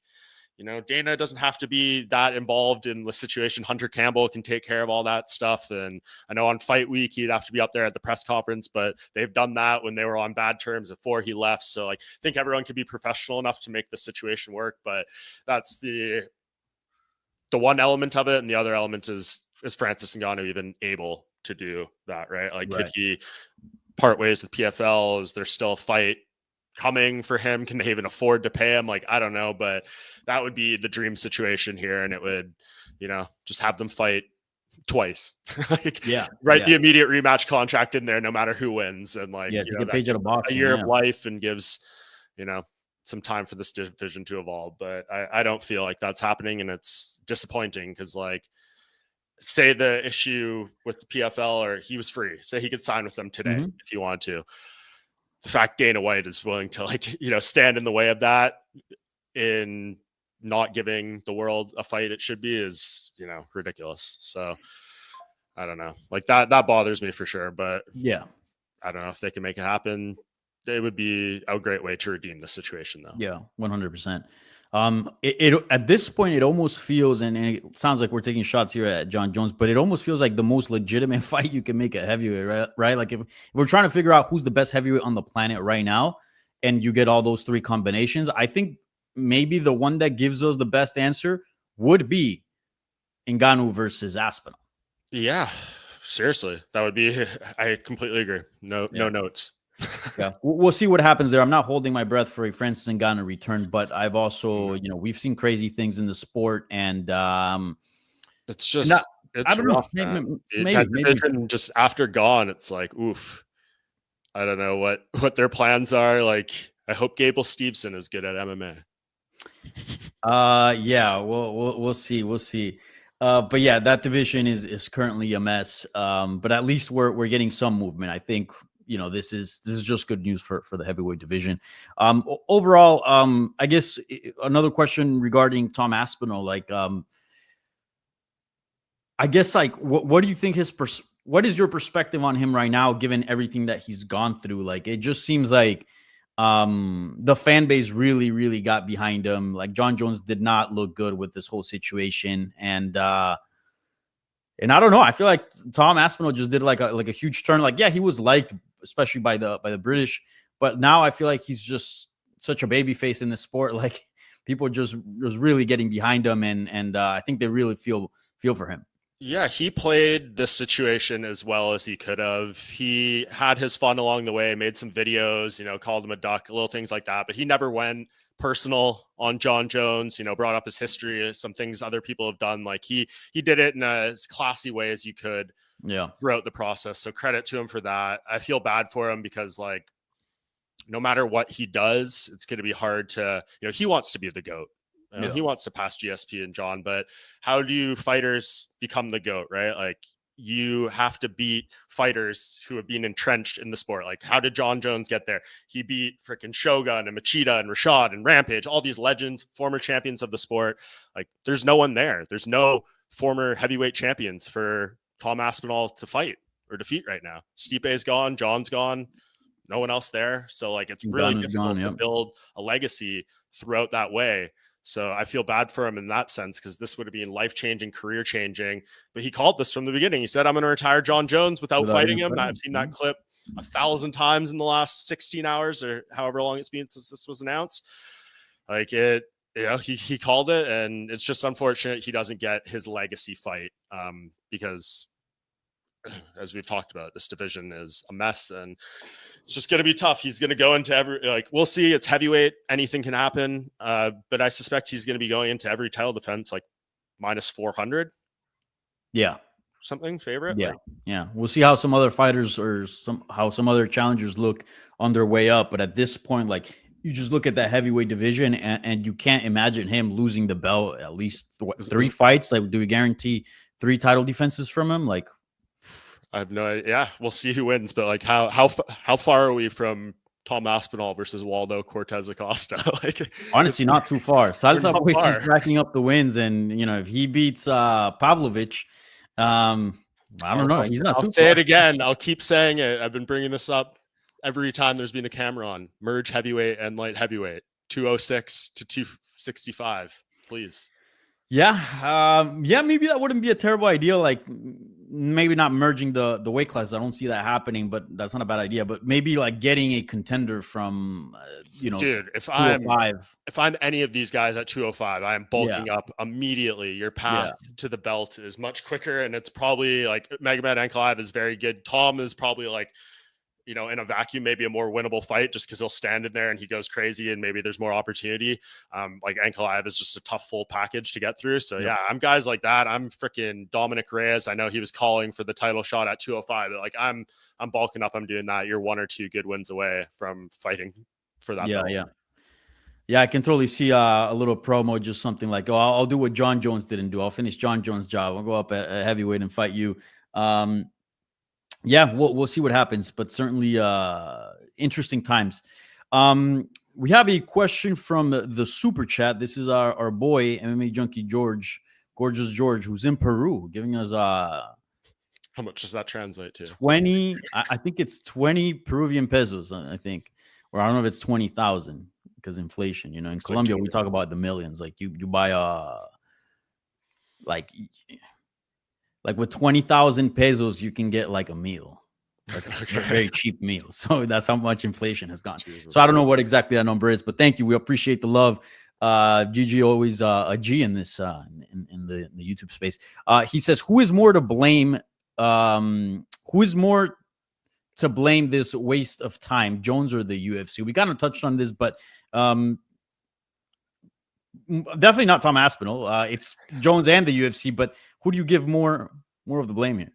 Dana doesn't have to be that involved in the situation. Hunter Campbell can take care of all that stuff. And I know on fight week, he'd have to be up there at the press conference, but they've done that when they were on bad terms before he left. So like, I think everyone could be professional enough to make the situation work, but that's the one element of it. And the other element is Francis Ngannou even able to do that, right? Like, could he part ways with PFL? Is there still a fight coming for him? Can they even afford to pay him? Like, I don't know, but that would be the dream situation here. And it would, just have them fight twice. Like, write the immediate rematch contract in there, no matter who wins. And like, to get paid out of boxing, a year of life and gives, some time for this division to evolve. But I don't feel like that's happening. And it's disappointing because like, say the issue with the PFL, or he was free, say he could sign with them today if he wanted to. The fact Dana White is willing to stand in the way of that in not giving the world a fight it should be is, ridiculous. So I don't know, like that bothers me for sure, but I don't know if they can make it happen. It would be a great way to redeem the situation though. Yeah, 100%. It at this point, it almost feels, and it sounds like we're taking shots here at Jon Jones, but it almost feels like the most legitimate fight you can make at heavyweight, right? Like if we're trying to figure out who's the best heavyweight on the planet right now, and you get all those three combinations, I think maybe the one that gives us the best answer would be Ngannou versus Aspinall. Yeah, seriously, that would be. I completely agree. No notes. Yeah, we'll see what happens there. I'm not holding my breath for a Francis Ngannou return, but I've also, we've seen crazy things in the sport, and it's just it's rough. Maybe just after gone, it's like oof. I don't know what their plans are. Like, I hope Gable Steveson is good at MMA. Yeah, we'll see. But yeah, that division is currently a mess. But at least we're getting some movement. I think you know, this is just good news for the heavyweight division. Overall, I guess another question regarding Tom Aspinall, like, I guess, like, what do you think what is your perspective on him right now, given everything that he's gone through? Like, it just seems like the fan base really got behind him. Like, Jon Jones did not look good with this whole situation, and I don't know. I feel like Tom Aspinall just did like a huge turn. Like, yeah, he was liked, especially by the British, but now I feel like he's just such a baby face in the sport. Like, people just really getting behind him, and I think they really feel for him. Yeah, he played this situation as well as he could have. He had his fun along the way, made some videos, you know, called him a duck, little things like that. But he never went personal on Jon Jones, you know, brought up his history, some things other people have done. Like, he did it in as classy way as you could throughout the process. So credit to him for that. I feel bad for him because, like, no matter what he does, it's going to be hard to, you know, he wants to be the GOAT. He wants to pass GSP and Jon, but how do fighters become the GOAT, right? Like, you have to beat fighters who have been entrenched in the sport. Like, how did Jon Jones get there? He beat freaking Shogun and Machida and Rashad and Rampage, all these legends, former champions of the sport. Like, there's no one there. There's no former heavyweight champions for Tom Aspinall to fight or defeat right now. Stipe is gone. Jon's gone. No one else there. So, like, it's really difficult to build a legacy throughout that way. So I feel bad for him in that sense, because this would have been life-changing, career-changing. But he called this from the beginning. He said, I'm going to retire Jon Jones without fighting him. I've seen that clip 1,000 times in the last 16 hours or however long it's been since this was announced. Like, it, you know, he called it, and it's just unfortunate he doesn't get his legacy fight, because, as we've talked about, this division is a mess, and it's just going to be tough. He's going to go into every, like, we'll see. It's heavyweight. Anything can happen. But I suspect he's going to be going into every title defense like minus 400. Yeah. Something favorite. Yeah. Yeah. We'll see how some other fighters or how some other challengers look on their way up. But at this point, like, you just look at that heavyweight division, and you can't imagine him losing the belt at least 3 fights. Like, do we guarantee 3 title defenses from him? Like, I have no idea. Yeah, we'll see who wins, but like, how far are we from Tom Aspinall versus Waldo Cortez Acosta? Like, honestly, not too far. Salsa Boy keeps racking up the wins, and, you know, if he beats Pavlovich, I don't know. He's not. I'll say it again. I'll keep saying it. I've been bringing this up every time there's been a camera on. Merge heavyweight and light heavyweight, 206 to 265, please. Yeah. Maybe that wouldn't be a terrible idea. Like, maybe not merging the weight classes. I don't see that happening, but that's not a bad idea. But maybe, like, getting a contender from, you know, dude, if I'm any of these guys at 205, I am bulking up immediately. Your path to the belt is much quicker, and it's probably like Magomed Ankalaev is very good. Tom is probably, like, you know, in a vacuum, maybe a more winnable fight just because he'll stand in there and he goes crazy and maybe there's more opportunity. Like, Ankalaev is just a tough full package to get through. So yeah, I'm guys like that. I'm freaking Dominic Reyes. I know he was calling for the title shot at 205, but like, I'm bulking up. I'm doing that. You're 1 or 2 good wins away from fighting for that. Yeah. Yeah, I can totally see a little promo, just something like, oh, I'll do what Jon Jones didn't do. I'll finish Jon Jones' job. I'll go up at heavyweight and fight you. Yeah, we'll see what happens, but certainly interesting times. We have a question from the super chat. This is our boy, MMA Junkie Gorgeous George, who's in Peru, giving us how much does that translate to? 20. I think it's 20 Peruvian pesos, I think. Or I don't know if it's 20,000 because inflation. You know, in Colombia, we talk about the millions. Like, you buy like with 20,000 pesos, you can get like a meal, like a very cheap meal. So that's how much inflation has gone. So I don't know what exactly that number is, but thank you. We appreciate the love. Gigi always a G in this in the YouTube space. He says, who is more to blame? Who is more to blame this waste of time, Jones or the UFC? We kind of touched on this, but definitely not Tom Aspinall. It's Jones and the UFC, but who do you give more of the blame here?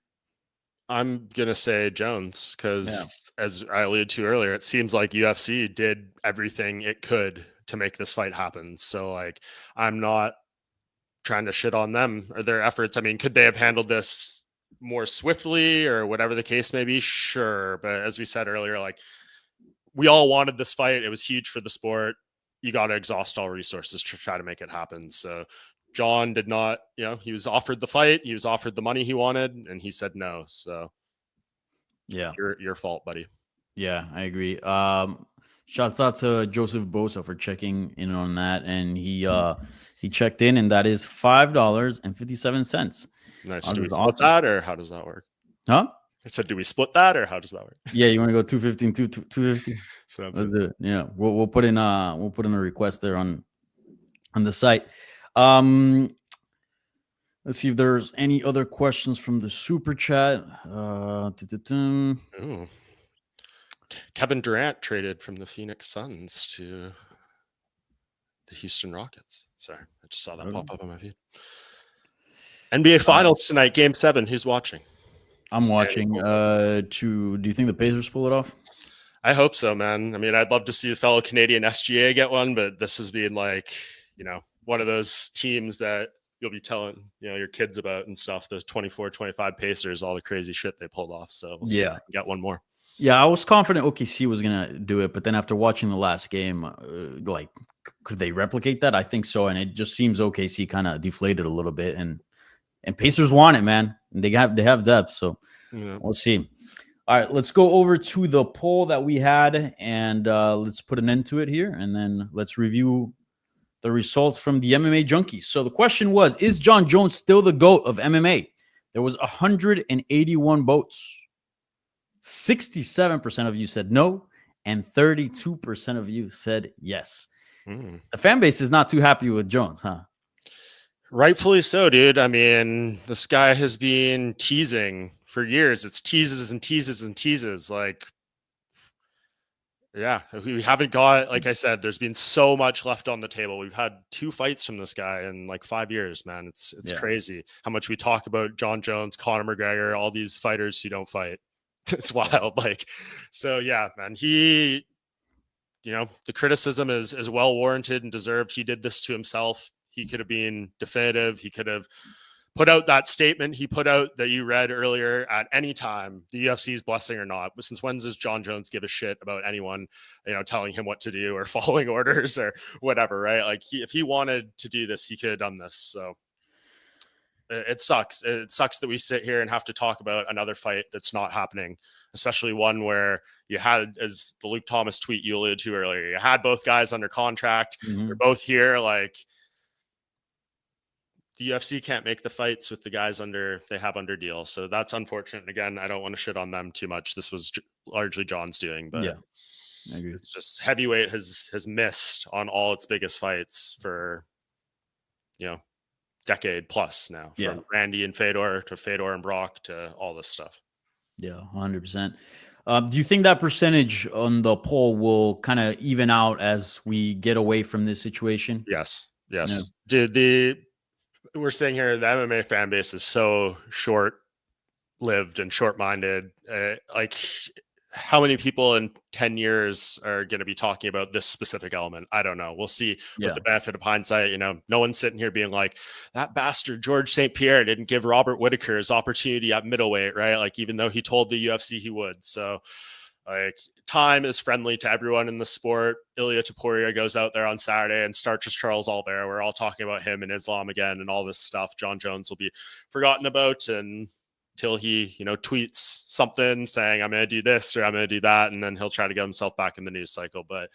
I'm gonna say Jones, because as I alluded to earlier, it seems like UFC did everything it could to make this fight happen. So, like, I'm not trying to shit on them or their efforts. I mean, could they have handled this more swiftly or whatever the case may be, sure. But as we said earlier, like, we all wanted this fight. It was huge for the sport. You got to exhaust all resources to try to make it happen. So Jon did not, he was offered the fight. He was offered the money he wanted, and he said no. So Yeah. your fault, buddy. Yeah, I agree. Shouts out to Joseph Bosa for checking in on that. And he checked in, and that is $5.57. Nice. Do we split that, or how does that work? Huh? I said, do we split that, or how does that work? Yeah, you want to go 215, 250? So Let's do it. Yeah, we'll put in a request there on the site. Let's see if there's any other questions from the super chat. Ooh. Kevin Durant traded from the Phoenix Suns to the Houston Rockets. Sorry, I just saw that pop up on my feed. NBA Finals tonight, Game 7. Who's watching? I'm watching. Do you think the Pacers pull it off? I hope so, man. I mean, I'd love to see the fellow Canadian SGA get one, but this has been like, one of those teams that you'll be telling, your kids about and stuff. The 24-25 Pacers, all the crazy shit they pulled off. So we'll see if I can get one more. Yeah, I was confident OKC was gonna do it, but then after watching the last game, could they replicate that? I think so, and it just seems OKC kind of deflated a little bit, and Pacers want it, man. They have depth, so we'll see. All right, let's go over to the poll that we had, and let's put an end to it here, and then let's review the results from the MMA Junkies. So the question was, is Jon Jones still the GOAT of MMA? There was 181 votes. 67% of you said no, and 32% of you said yes. The fan base is not too happy with Jones, huh? Rightfully so, dude. I mean, this guy has been teasing for years. It's teases and teases and teases. Like, yeah, we haven't got, like I said, there's been so much left on the table. We've had 2 fights from this guy in like 5 years, man. It's crazy how much we talk about Jon Jones, Conor McGregor, all these fighters who don't fight. It's wild. Like, so yeah, man, the criticism is well warranted and deserved. He did this to himself. He could have been definitive. He could have put out that statement he put out that you read earlier at any time, the UFC's blessing or not. But since when does Jon Jones give a shit about anyone, telling him what to do or following orders or whatever, right? Like, if he wanted to do this, he could have done this. So it sucks. It sucks that we sit here and have to talk about another fight that's not happening, especially one where you had, as the Luke Thomas tweet you alluded to earlier, you had both guys under contract. They're both here. Like, the UFC can't make the fights with the guys they have under deal. So that's unfortunate. Again, I don't want to shit on them too much. This was largely Jon's doing, but yeah, I agree. It's just heavyweight has missed on all its biggest fights for, decade plus now, from Randy and Fedor to Fedor and Brock to all this stuff. Yeah, 100%. Do you think that percentage on the poll will kind of even out as we get away from this situation? Yes. We're saying here the MMA fan base is so short-lived and short-minded. Like, how many people in 10 years are going to be talking about this specific element? I don't know. We'll see with the benefit of hindsight. No one's sitting here being like, that bastard George St. Pierre didn't give Robert Whittaker his opportunity at middleweight, right? Like, even though he told the UFC he would. So, like, time is friendly to everyone in the sport. Ilia Topuria goes out there on Saturday and starches Charles Oliveira. We're all talking about him and Islam again and all this stuff. Jon Jones will be forgotten about until he, tweets something saying, I'm going to do this or I'm going to do that. And then he'll try to get himself back in the news cycle. But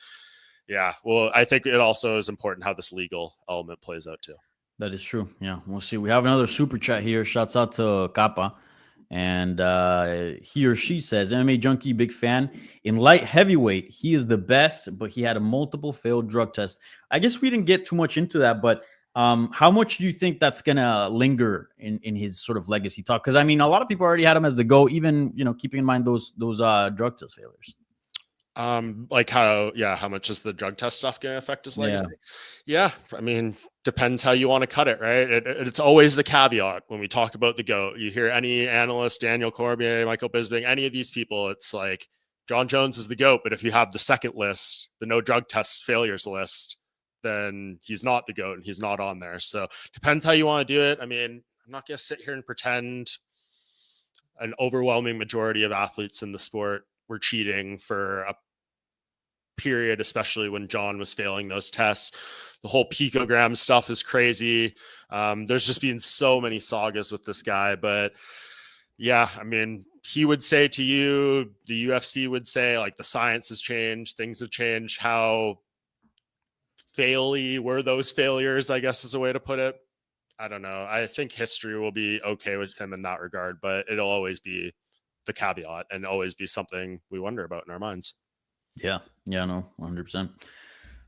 yeah, well, I think it also is important how this legal element plays out too. That is true. Yeah, we'll see. We have another super chat here. Shouts out to Kappa. And he or she says, MMA Junkie, big fan. In light heavyweight, he is the best, but he had a multiple failed drug test. I guess we didn't get too much into that, but how much do you think that's going to linger in his sort of legacy talk? Because, I mean, a lot of people already had him as the GOAT, even, keeping in mind those drug test failures. Like how much is the drug test stuff going to affect his legacy? Yeah. I mean, depends how you want to cut it, right? It's always the caveat when we talk about the GOAT. You hear any analyst, Daniel Cormier, Michael Bisping, any of these people, it's like Jon Jones is the GOAT, but if you have the second list, the no drug tests failures list, then he's not the GOAT and he's not on there. So depends how you want to do it. I mean, I'm not going to sit here and pretend an overwhelming majority of athletes in the sport were cheating for a period, especially when Jon was failing those tests. The whole picogram stuff is crazy. There's just been so many sagas with this guy, but yeah, I mean, he would say to you, the UFC would say, like, the science has changed, things have changed. How faily were those failures, I guess is a way to put it. I don't know. I think history will be okay with him in that regard, but it'll always be the caveat and always be something we wonder about in our minds. Yeah. Yeah, no, 100%.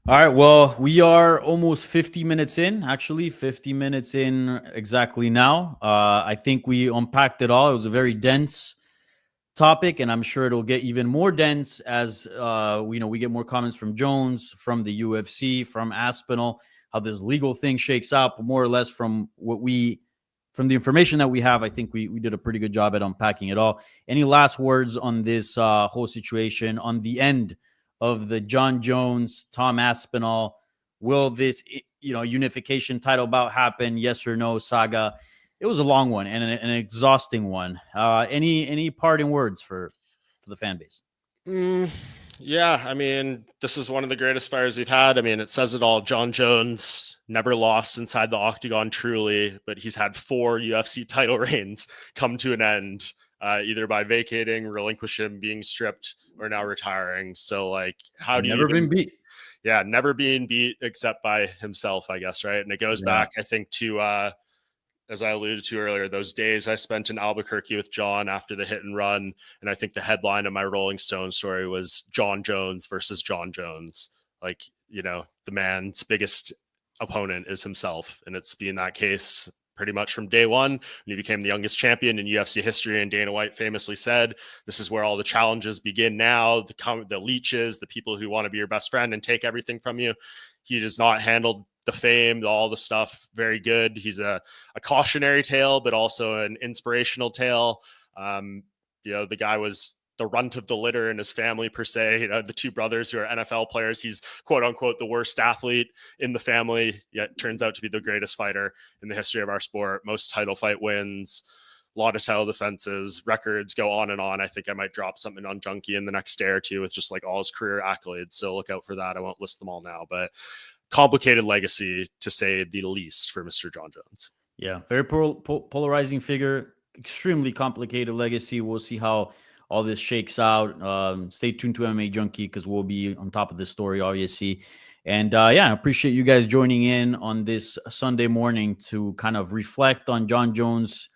All right. Well, we are almost 50 minutes in, actually 50 minutes in exactly now. I think we unpacked it all. It was a very dense topic, and I'm sure it'll get even more dense as we get more comments from Jones, from the UFC, from Aspinall, how this legal thing shakes out. But more or less from the information that we have, I think we did a pretty good job at unpacking it all. Any last words on this whole situation, on the end of the Jon Jones, Tom Aspinall? Will this unification title bout happen? Yes or no saga? It was a long one and an exhausting one. Any parting words for the fan base? Yeah, I mean, this is one of the greatest fires we've had. I mean, it says it all. Jon Jones never lost inside the octagon, truly, but he's had 4 UFC title reigns come to an end, either by vacating, relinquishing, being stripped, or now retiring. So, like, how do you never been beat? Yeah, never being beat except by himself, I guess, right? And it goes back, I think, to as I alluded to earlier, those days I spent in Albuquerque with Jon after the hit and run. And I think the headline of my Rolling Stone story was Jon Jones versus Jon Jones. Like, the man's biggest opponent is himself. And it's been that case pretty much from day one when he became the youngest champion in UFC history. And Dana White famously said, this is where all the challenges begin now. The leeches, the people who want to be your best friend and take everything from you. He does not handle the fame, all the stuff, very good. He's a cautionary tale, but also an inspirational tale. The guy was the runt of the litter in his family, per se. The 2 brothers who are NFL players. He's quote unquote the worst athlete in the family, yet turns out to be the greatest fighter in the history of our sport. Most title fight wins, a lot of title defenses, records go on and on. I think I might drop something on Junkie in the next day or two with just like all his career accolades. So look out for that. I won't list them all now, but complicated legacy, to say the least, for Mr. Jon Jones. Yeah, very polarizing figure, extremely complicated legacy. We'll see how all this shakes out. Stay tuned to MMA Junkie because we'll be on top of this story, obviously. And I appreciate you guys joining in on this Sunday morning to kind of reflect on Jon Jones'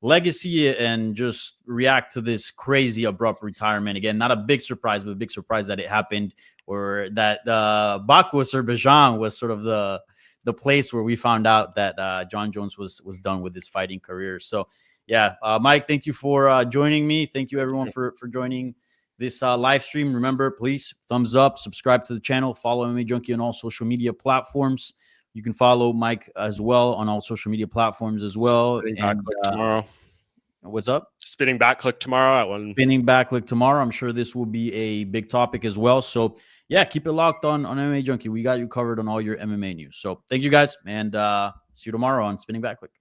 legacy and just react to this crazy abrupt retirement. Again, not a big surprise, but a big surprise that it happened, or that Baku, Azerbaijan was sort of the place where we found out that Jon Jones was done with his fighting career. So yeah, Mike, thank you for joining me. Thank you everyone for joining this live stream. Remember, please thumbs up, subscribe to the channel, follow MMA Junkie on all social media platforms. You can follow Mike as well on all social media platforms as well. And tomorrow. What's up? Spinning back click tomorrow at 1. Spinning back click tomorrow. I'm sure this will be a big topic as well. So yeah, keep it locked on MMA Junkie. We got you covered on all your MMA news. So thank you guys, and see you tomorrow on Spinning Back Click.